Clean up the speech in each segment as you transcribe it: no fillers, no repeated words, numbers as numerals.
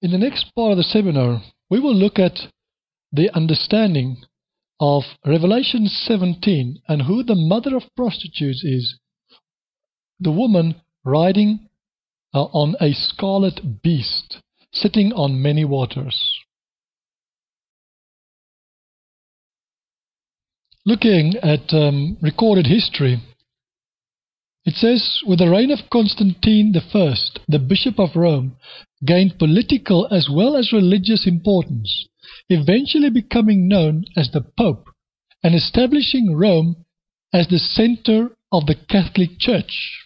In the next part of the seminar, we will look at the understanding of Revelation 17 and who the mother of prostitutes is, the woman riding on a scarlet beast, sitting on many waters. Looking at recorded history, it says, with the reign of Constantine I, the Bishop of Rome gained political as well as religious importance, eventually becoming known as the Pope and establishing Rome as the center of the Catholic Church.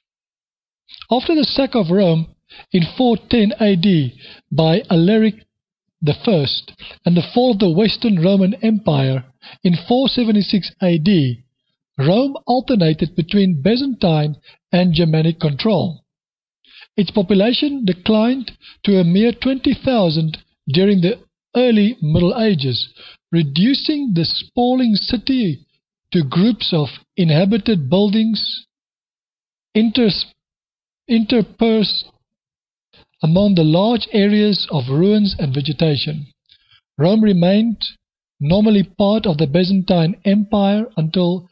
After the sack of Rome in 410 AD by Alaric I and the fall of the Western Roman Empire in 476 AD, Rome alternated between Byzantine and Germanic control. Its population declined to a mere 20,000 during the early Middle Ages, reducing the sprawling city to groups of inhabited buildings interspersed among the large areas of ruins and vegetation. Rome remained nominally part of the Byzantine Empire until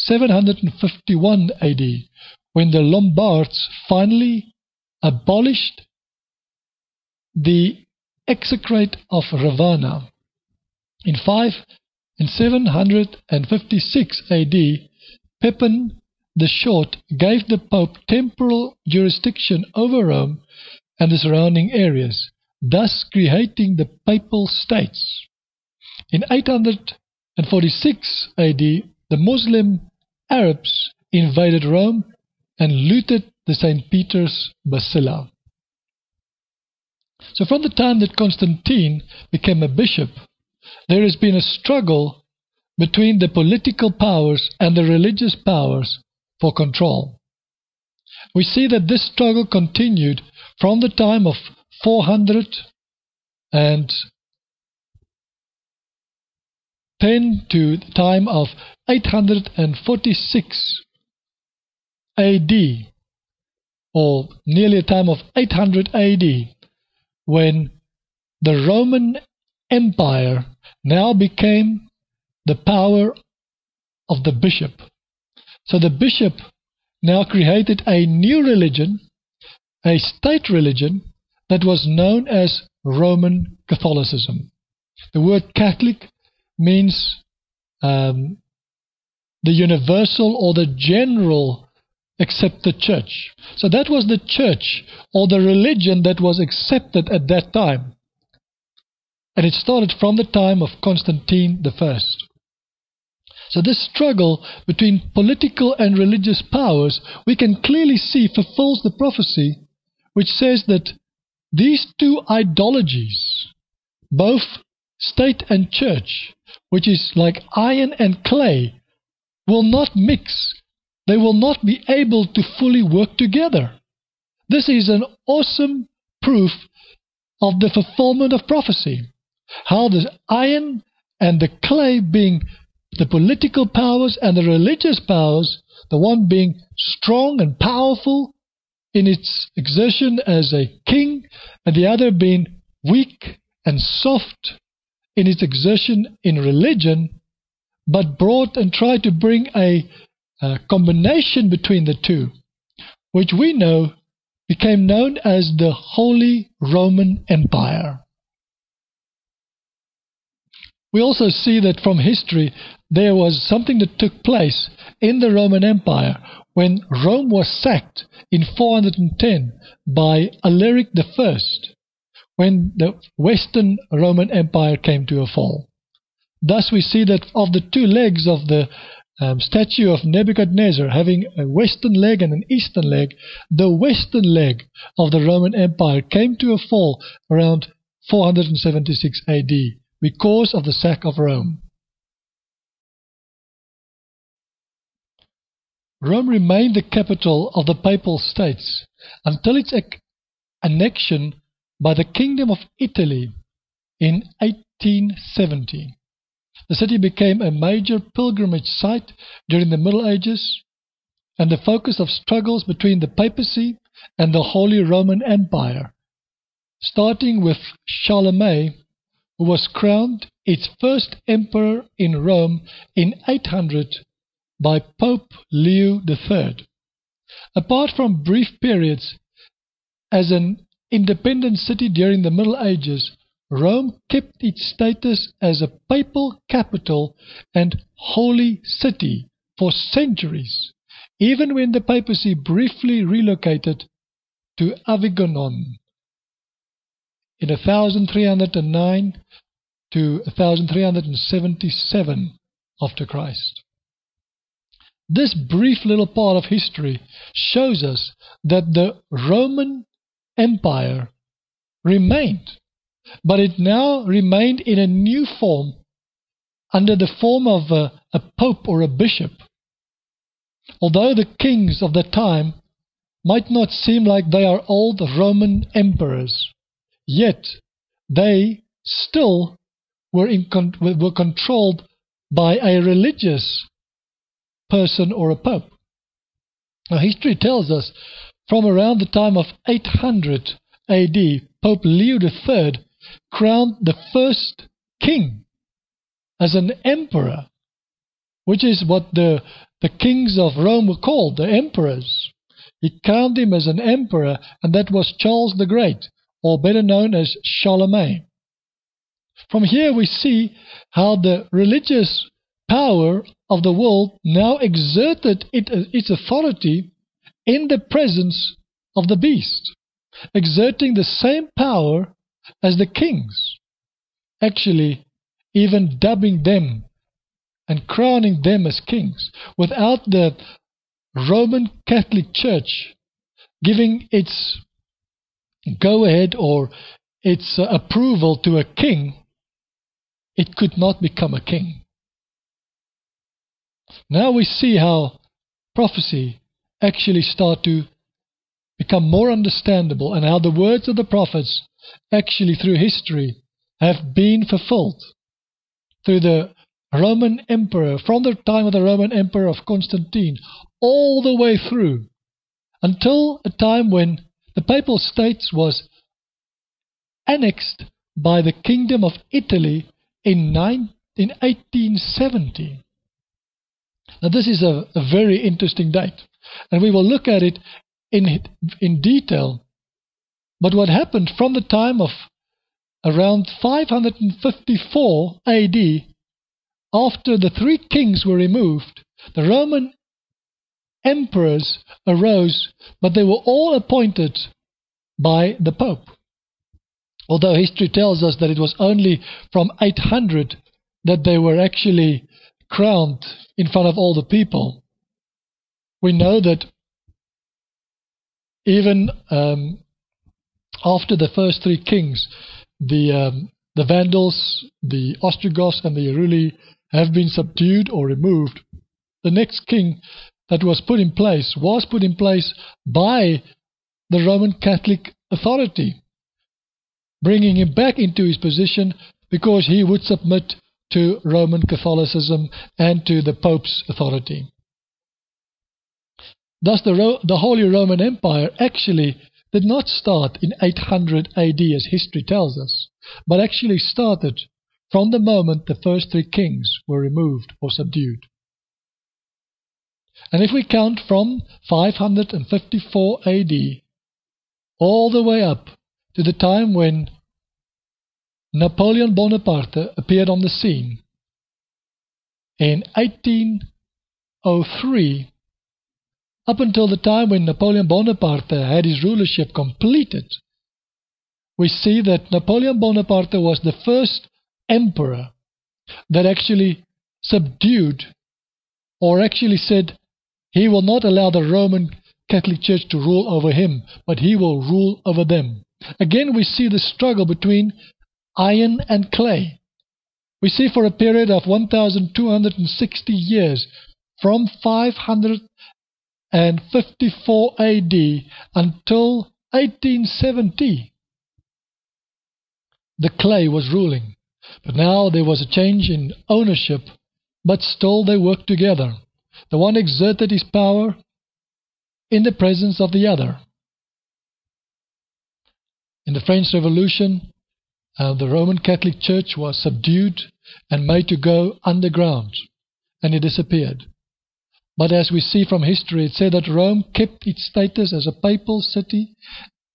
751 AD, when the Lombards finally abolished the Exarchate of Ravenna. In 756 AD, Pepin the Short gave the Pope temporal jurisdiction over Rome and the surrounding areas, thus creating the Papal States. In 846 AD, the Muslim Arabs invaded Rome and looted the St. Peter's Basilica. So from the time that Constantine became a bishop, there has been a struggle between the political powers and the religious powers for control. We see that this struggle continued from the time of 410 to the time of 846 AD, or nearly a time of 800 AD, when the Roman Empire now became the power of the bishop. So the bishop now created a new religion, a state religion, that was known as Roman Catholicism. The word Catholic means the universal or the general accepted church. So that was the church or the religion that was accepted at that time. And it started from the time of Constantine I. So this struggle between political and religious powers, we can clearly see fulfills the prophecy which says that these two ideologies, both state and church, which is like iron and clay, will not mix. They will not be able to fully work together. This is an awesome proof of the fulfillment of prophecy. How the iron and the clay, being the political powers and the religious powers, the one being strong and powerful in its exertion as a king, and the other being weak and soft in its exertion in religion, but brought and tried to bring a combination between the two, which we know became known as the Holy Roman Empire. We also see that from history there was something that took place in the Roman Empire when Rome was sacked in 410 by Alaric I, when the Western Roman Empire came to a fall. Thus we see that of the two legs of the statue of Nebuchadnezzar, having a western leg and an eastern leg, the western leg of the Roman Empire came to a fall around 476 AD because of the sack of Rome. Rome remained the capital of the Papal States until its annexion by the Kingdom of Italy in 1870. The city became a major pilgrimage site during the Middle Ages and the focus of struggles between the papacy and the Holy Roman Empire. starting with Charlemagne, who was crowned its first emperor in Rome in 800 by Pope Leo III. Apart from brief periods as an independent city during the Middle Ages, Rome kept its status as a papal capital and holy city for centuries, even when the papacy briefly relocated to Avignon in 1309 to 1377 after Christ. This brief little part of history shows us that the Roman Empire remained, but it now remained in a new form, under the form of a pope or a bishop. Although the kings of the time might not seem like they are old Roman emperors, yet they still were controlled by a religious person or a pope. Now, history tells us from around the time of 800 AD, Pope Leo III crowned the first king as an emperor, which is what the kings of Rome were called, the emperors. He crowned him as an emperor, and that was Charles the Great, or better known as Charlemagne. From here we see how the religious power of the world now exerted its authority in the presence of the beast, exerting the same power as the kings, actually even dubbing them and crowning them as kings, without the Roman Catholic Church giving its go-ahead or its approval to a king. It could not become a king. Now we see how prophecy actually start to become more understandable, and how the words of the prophets actually through history have been fulfilled through the Roman Emperor, from the time of the Roman Emperor of Constantine, all the way through, until a time when the Papal States was annexed by the Kingdom of Italy in 1870. Now this is a very interesting date, and we will look at it in detail. But what happened from the time of around 554 AD, after the three kings were removed, the Roman emperors arose, but they were all appointed by the Pope. Although history tells us that it was only from 800 that they were actually crowned in front of all the people. We know that even after the first three kings, the Vandals, the Ostrogoths, and the Heruli have been subdued or removed. The next king that was put in place by the Roman Catholic authority, bringing him back into his position because he would submit to Roman Catholicism and to the Pope's authority. Thus the Holy Roman Empire actually did not start in 800 AD as history tells us, but actually started from the moment the first three kings were removed or subdued. And if we count from 554 AD all the way up to the time when Napoleon Bonaparte appeared on the scene in 1803, up until the time when Napoleon Bonaparte had his rulership completed, we see that Napoleon Bonaparte was the first emperor that actually subdued, or actually said he will not allow the Roman Catholic Church to rule over him, but he will rule over them. Again, we see the struggle between iron and clay. We see for a period of 1,260 years, from 554 AD until 1870, the clay was ruling. But now there was a change in ownership, but still they worked together. The one exerted his power in the presence of the other. In the French Revolution, the Roman Catholic Church was subdued and made to go underground, and it disappeared. But as we see from history, it said that Rome kept its status as a papal city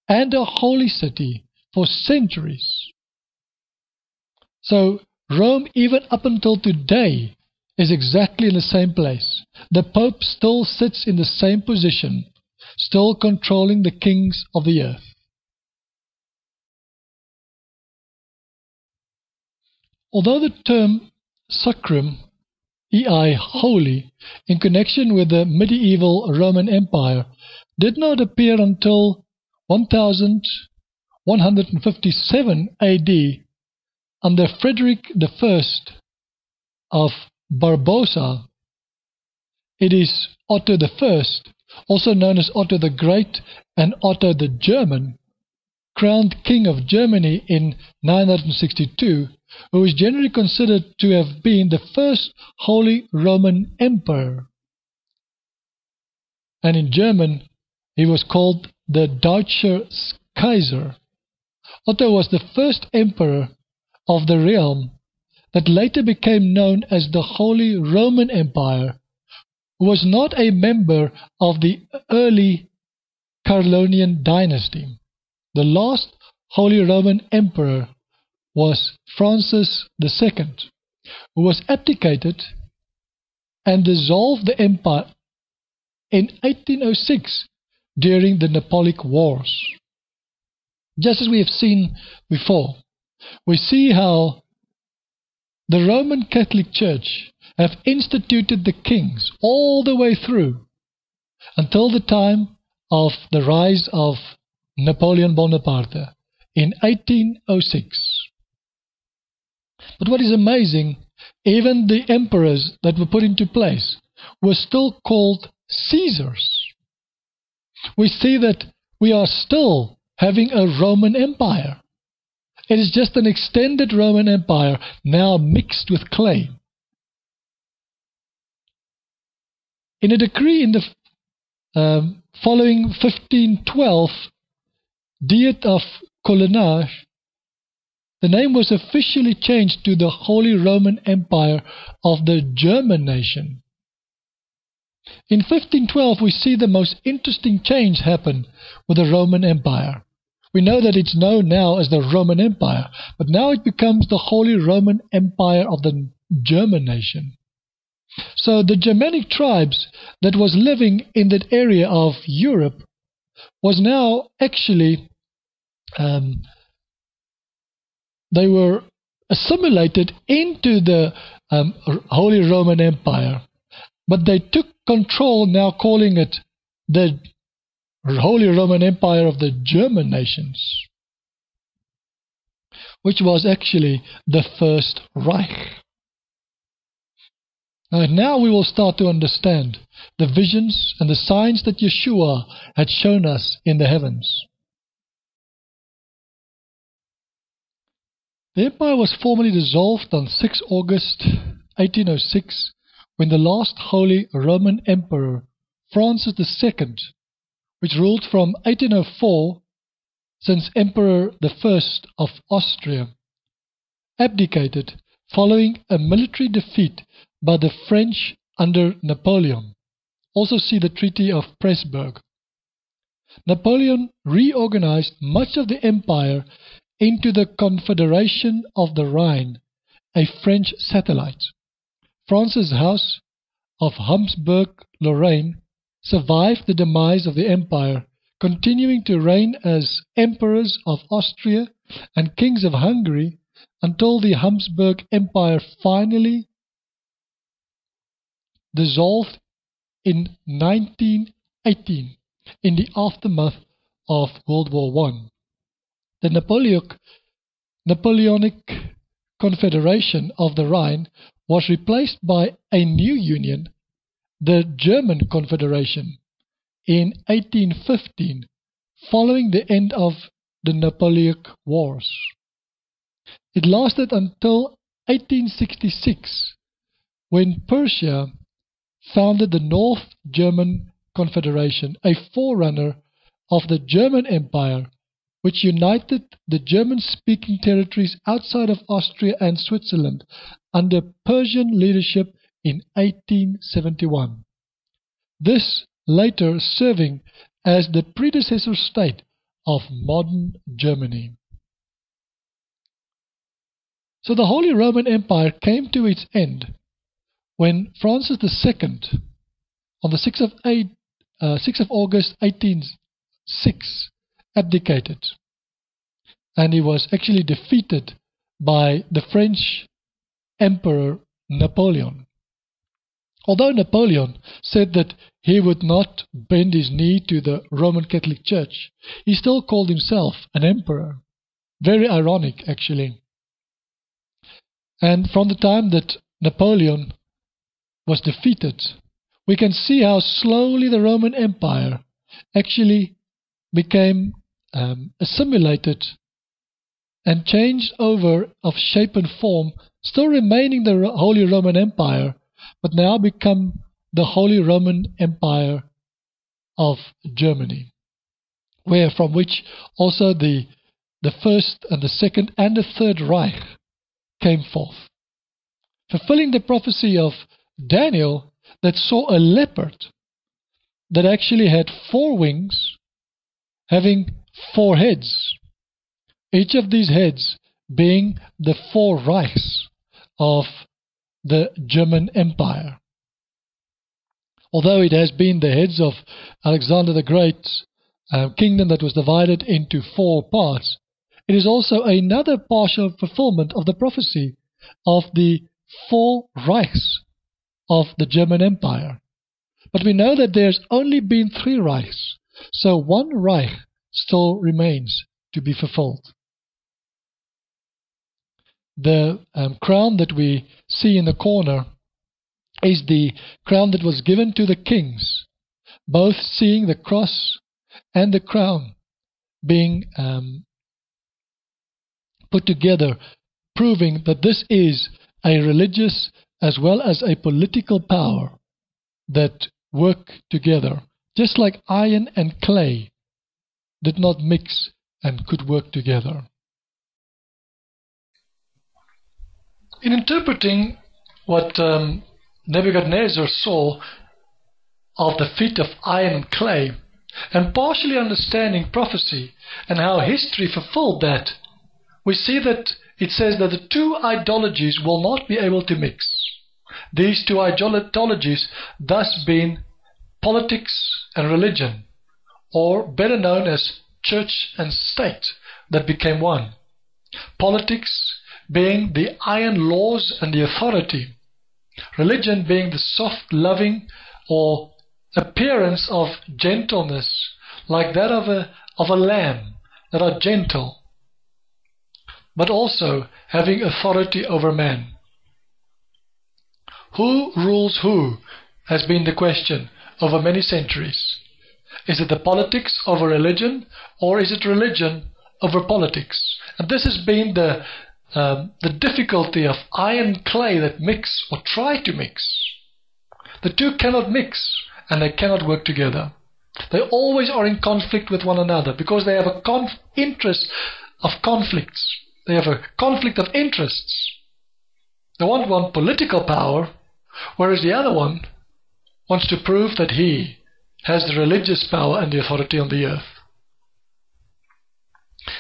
and a holy city for centuries. So Rome, even up until today, is exactly in the same place. The Pope still sits in the same position, still controlling the kings of the earth. Although the term sacrum, ei, holy, in connection with the medieval Roman Empire, did not appear until 1157 AD under Frederick I of Barbarossa. It is Otto I, also known as Otto the Great and Otto the German, crowned King of Germany in 962, who is generally considered to have been the first Holy Roman Emperor. And in German, he was called the Deutscher Kaiser. Otto was the first emperor of the realm that later became known as the Holy Roman Empire, who was not a member of the early Carolingian dynasty. The last Holy Roman Emperor was Francis II, who was abdicated and dissolved the empire in 1806 during the Napoleonic Wars. Just as we have seen before, we see how the Roman Catholic Church have instituted the kings all the way through until the time of the rise of Napoleon Bonaparte in 1806. But what is amazing, even the emperors that were put into place were still called Caesars. We see that we are still having a Roman Empire. It is just an extended Roman Empire now mixed with clay. In a decree in the following 1512 Diet of Colinage, the name was officially changed to the Holy Roman Empire of the German nation. In 1512 we see the most interesting change happen with the Roman Empire. We know that it's known now as the Roman Empire, but now it becomes the Holy Roman Empire of the German nation. So the Germanic tribes that was living in that area of Europe was now actually, they were assimilated into the Holy Roman Empire, but they took control, now calling it the Holy Roman Empire of the German nations, which was actually the First Reich. Now we will start to understand the visions and the signs that Yeshua had shown us in the heavens. The empire was formally dissolved on 6 August 1806 when the last Holy Roman Emperor, Francis II, which ruled from 1804 since Emperor I of Austria, abdicated following a military defeat by the French under Napoleon. Also see the Treaty of Pressburg. Napoleon reorganized much of the empire into the Confederation of the Rhine, a French satellite. Francis' house of Habsburg-Lorraine survived the demise of the empire, continuing to reign as emperors of Austria and kings of Hungary until the Habsburg Empire finally dissolved in 1918 in the aftermath of World War I. The Napoleonic Confederation of the Rhine was replaced by a new union, the German Confederation, in 1815, following the end of the Napoleonic Wars. It lasted until 1866, when Prussia founded the North German Confederation, a forerunner of the German Empire, which united the German-speaking territories outside of Austria and Switzerland under Persian leadership in 1871. This later serving as the predecessor state of modern Germany. So the Holy Roman Empire came to its end when Francis II, on the 6th of August 1806, abdicated, and he was actually defeated by the French Emperor Napoleon. Although Napoleon said that he would not bend his knee to the Roman Catholic Church, he still called himself an emperor. Very ironic, actually. And from the time that Napoleon was defeated, we can see how slowly the Roman Empire actually became assimilated and changed over of shape and form, still remaining the Holy Roman Empire, but now become the Holy Roman Empire of Germany, from which also the First and the Second and the Third Reich came forth, fulfilling the prophecy of Daniel that saw a leopard that actually had 4 wings, having 4 heads, each of these heads being the 4 Reichs of the German Empire. Although it has been the heads of Alexander the Great's kingdom that was divided into 4 parts, it is also another partial fulfillment of the prophecy of the 4 Reichs of the German Empire. But we know that there's only been 3 Reichs, so 1 Reich still remains to be fulfilled. The crown that we see in the corner is the crown that was given to the kings, both seeing the cross and the crown being put together, proving that this is a religious as well as a political power that work together, just like iron and clay did not mix and could work together. In interpreting what Nebuchadnezzar saw of the feet of iron and clay, and partially understanding prophecy and how history fulfilled that, we see that it says that the 2 ideologies will not be able to mix. These 2 ideologies thus being politics and religion, or better known as church and state, that became one. Politics being the iron laws and the authority, religion being the soft, loving, or appearance of gentleness, like that of a lamb, that are gentle, but also having authority over man. Who rules who has been the question over many centuries. Is it the politics over religion, or is it religion over politics? And this has been the difficulty of iron and clay that mix or try to mix. The 2 cannot mix, and they cannot work together. They always are in conflict with one another because they have a interest of conflicts. They have a conflict of interests. The one wants political power, whereas the other one wants to prove that he has the religious power and the authority on the earth.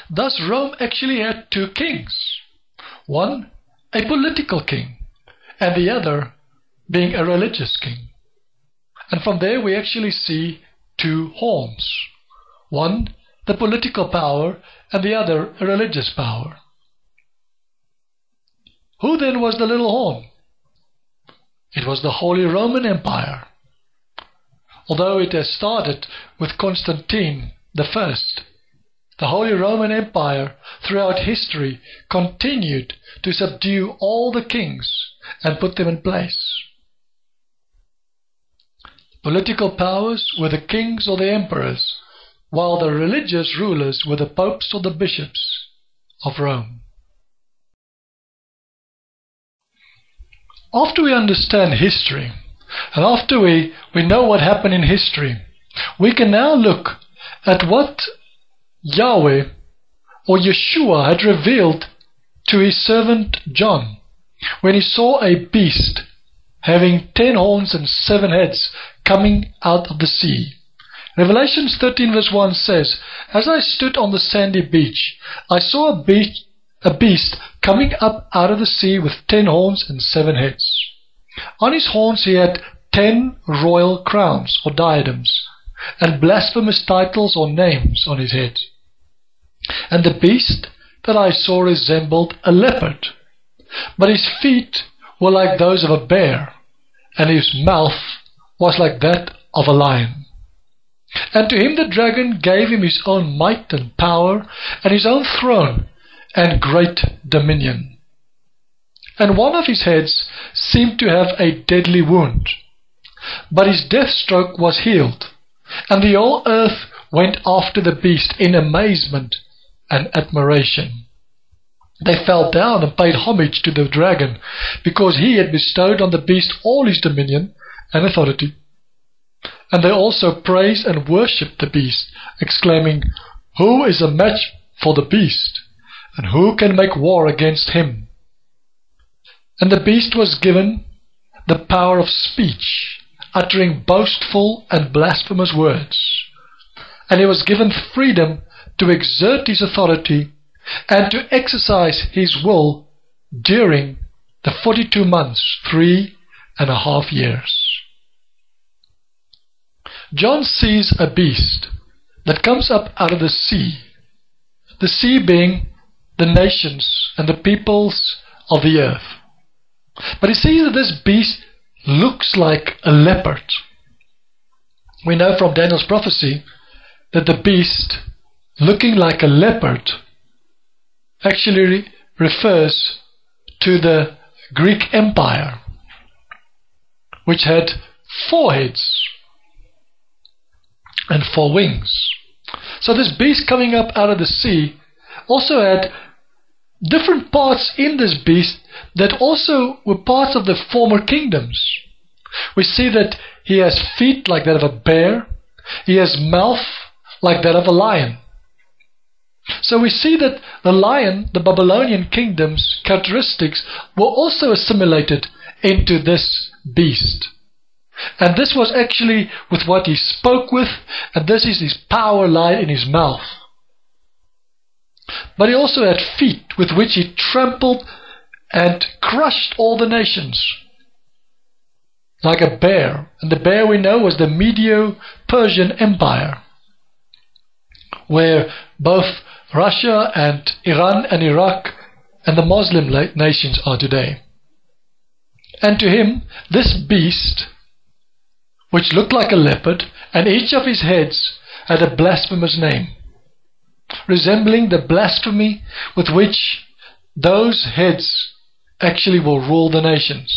Thus Rome actually had 2 kings. One, a political king, and the other being a religious king. And from there we actually see 2 horns. One, the political power, and the other, a religious power. Who then was the little horn? It was the Holy Roman Empire. Although it has started with Constantine I, the Holy Roman Empire throughout history continued to subdue all the kings and put them in place. Political powers were the kings or the emperors, while the religious rulers were the popes or the bishops of Rome. After we understand history, and after we know what happened in history, we can now look at what Yahweh or Yeshua had revealed to his servant John when he saw a beast having 10 horns and 7 heads coming out of the sea. Revelations 13 verse 1 says, "As I stood on the sandy beach, I saw a beast coming up out of the sea with 10 horns and 7 heads. On his horns he had 10 royal crowns or diadems, and blasphemous titles or names on his head. And the beast that I saw resembled a leopard, but his feet were like those of a bear, and his mouth was like that of a lion. And to him the dragon gave him his own might and power, and his own throne and great dominion. And one of his heads seemed to have a deadly wound, but his death stroke was healed, and the whole earth went after the beast in amazement and admiration. They fell down and paid homage to the dragon, because he had bestowed on the beast all his dominion and authority. And they also praised and worshipped the beast, exclaiming, 'Who is a match for the beast? And who can make war against him?' And the beast was given the power of speech, uttering boastful and blasphemous words. And he was given freedom to exert his authority and to exercise his will during the 42 months, 3.5 years. John sees a beast that comes up out of the sea being the nations and the peoples of the earth. But he sees that this beast looks like a leopard. We know from Daniel's prophecy that the beast looking like a leopard actually refers to the Greek Empire, which had 4 heads and 4 wings. So this beast coming up out of the sea also had different parts in this beast that also were parts of the former kingdoms. We see that he has feet like that of a bear. He has mouth like that of a lion. So we see that the lion, the Babylonian kingdom's characteristics, were also assimilated into this beast. And this was actually with what he spoke with, and this is his power lied in his mouth. But he also had feet with which he trampled and crushed all the nations, like a bear. And the bear we know was the Medo-Persian Empire, where both Russia and Iran and Iraq and the Muslim nations are today. And to him, this beast, which looked like a leopard, and each of his heads had a blasphemous name, resembling the blasphemy with which those heads actually will rule the nations.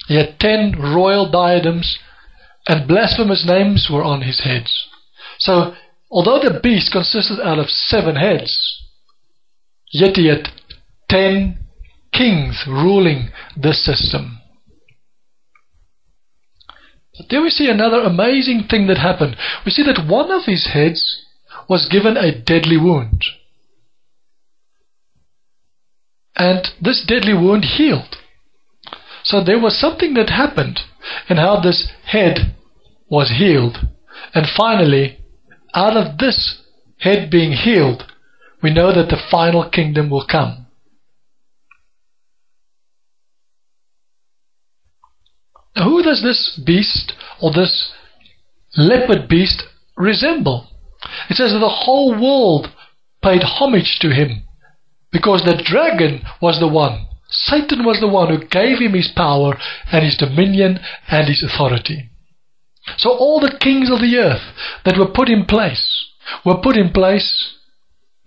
He had 10 royal diadems, and blasphemous names were on his heads. So, although the beast consisted out of 7 heads, yet he had 10 kings ruling this system. But there we see another amazing thing that happened. We see that one of his heads was given a deadly wound. And this deadly wound healed. So there was something that happened in how this head was healed. And finally, out of this head being healed, we know that the final kingdom will come. Now, who does this beast or this leopard beast resemble? It says that the whole world paid homage to him, because the dragon was the one, Satan was the one who gave him his power and his dominion and his authority. So all the kings of the earth that were put in place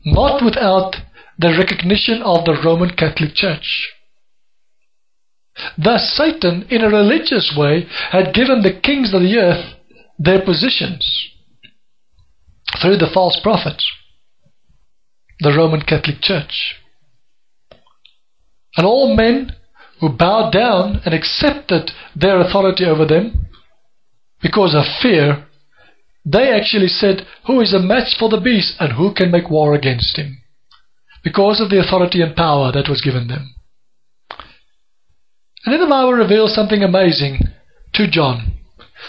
not without the recognition of the Roman Catholic Church. Thus Satan, in a religious way, had given the kings of the earth their positions through the false prophets, the Roman Catholic Church. And all men who bowed down and accepted their authority over them because of fear they actually said, who is a match for the beast and who can make war against him? Because of the authority and power that was given them. And then the Bible reveals something amazing to John,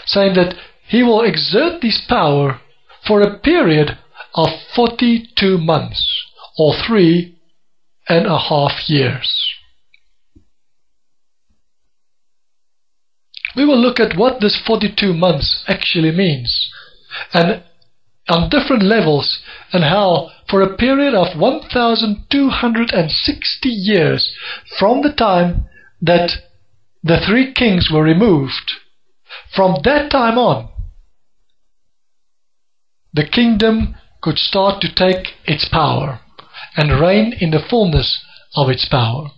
saying that he will exert this power for a period of 42 months, or 3.5 years. We will look at what this 42 months actually means, and on different levels, and how for a period of 1,260 years from the time that the 3 kings were removed, from that time on, the kingdom could start to take its power and reign in the fullness of its power.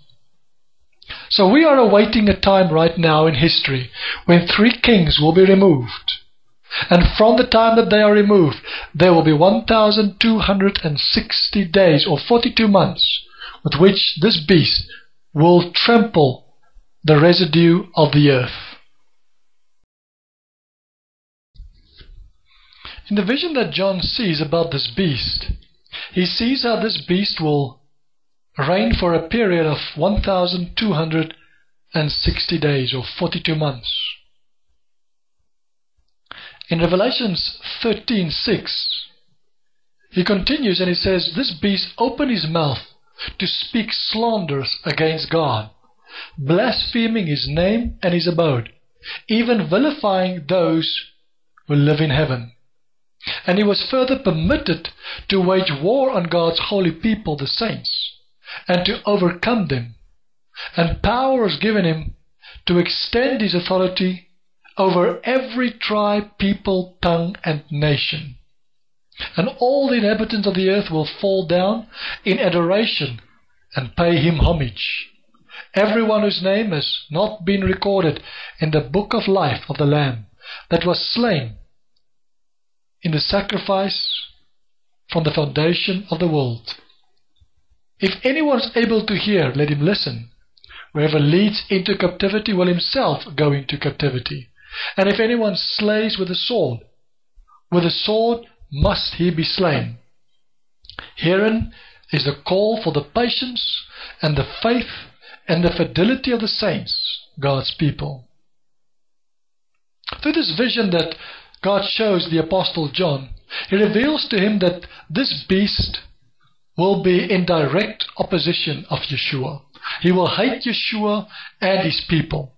So we are awaiting a time right now in history when 3 kings will be removed. And from the time that they are removed, there will be 1,260 days or 42 months with which this beast will trample the residue of the earth. In the vision that John sees about this beast, he sees how this beast will reign for a period of 1,260 days or 42 months. In Revelations 13:6, he continues and he says, this beast opened his mouth to speak slanders against God, blaspheming his name and his abode, even vilifying those who live in heaven. And he was further permitted to wage war on God's holy people, the saints, and to overcome them. And power was given him to extend his authority over every tribe, people, tongue, and nation. And all the inhabitants of the earth will fall down in adoration and pay him homage. Everyone whose name has not been recorded in the book of life of the Lamb that was slain in the sacrifice from the foundation of the world. If anyone is able to hear, let him listen. Whoever leads into captivity will himself go into captivity. And if anyone slays with the sword must he be slain. Herein is the call for the patience and the faith and the fidelity of the saints, God's people. Through this vision that God shows the Apostle John, he reveals to him that this beast will be in direct opposition of Yeshua. He will hate Yeshua and his people.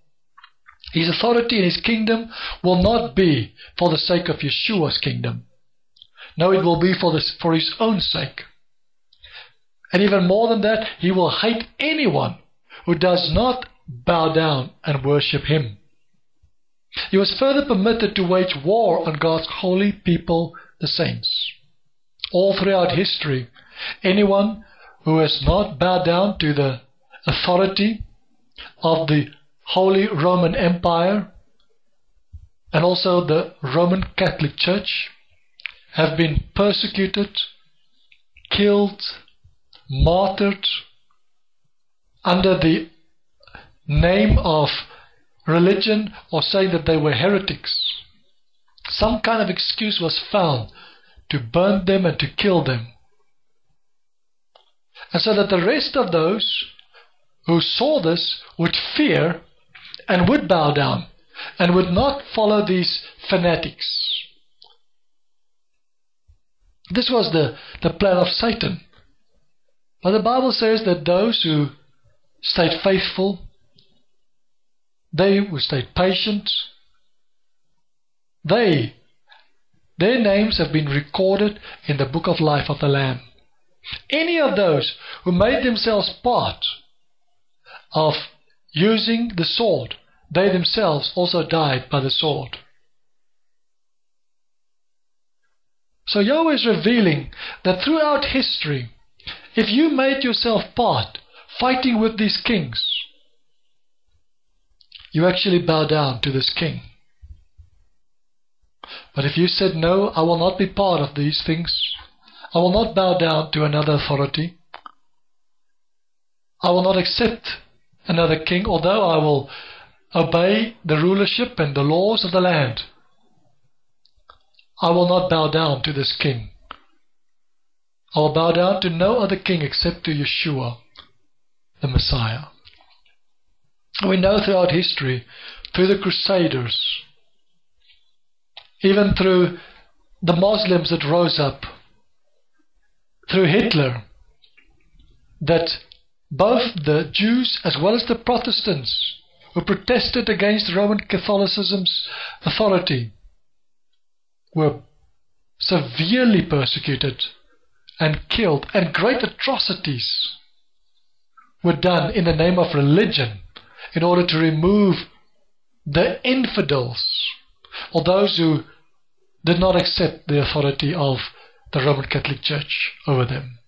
His authority in his kingdom will not be for the sake of Yeshua's kingdom. No, it will be for his own sake. And even more than that, he will hate anyone who does not bow down and worship him. He was further permitted to wage war on God's holy people, the saints. All throughout history, anyone who has not bowed down to the authority of the Holy Roman Empire and also the Roman Catholic Church have been persecuted, killed, martyred under the name of religion or saying that they were heretics. Some kind of excuse was found to burn them and to kill them. And so that the rest of those who saw this would fear and would bow down and would not follow these fanatics. This was the plan of Satan. But the Bible says that those who stayed faithful, they who stayed patient, their names have been recorded in the book of life of the Lamb. Any of those who made themselves part of using the sword, they themselves also died by the sword. So Yahweh is revealing that throughout history, if you made yourself part fighting with these kings, you actually bow down to this king. But if you said, no, I will not be part of these things, I will not bow down to another authority, I will not accept another king, although I will obey the rulership and the laws of the land, I will not bow down to this king. I will bow down to no other king except to Yeshua, the Messiah. We know throughout history, through the Crusaders, even through the Muslims that rose up, through Hitler, that both the Jews as well as the Protestants who protested against Roman Catholicism's authority were severely persecuted and killed, and great atrocities were done in the name of religion in order to remove the infidels or those who did not accept the authority of the Roman Catholic Church over them.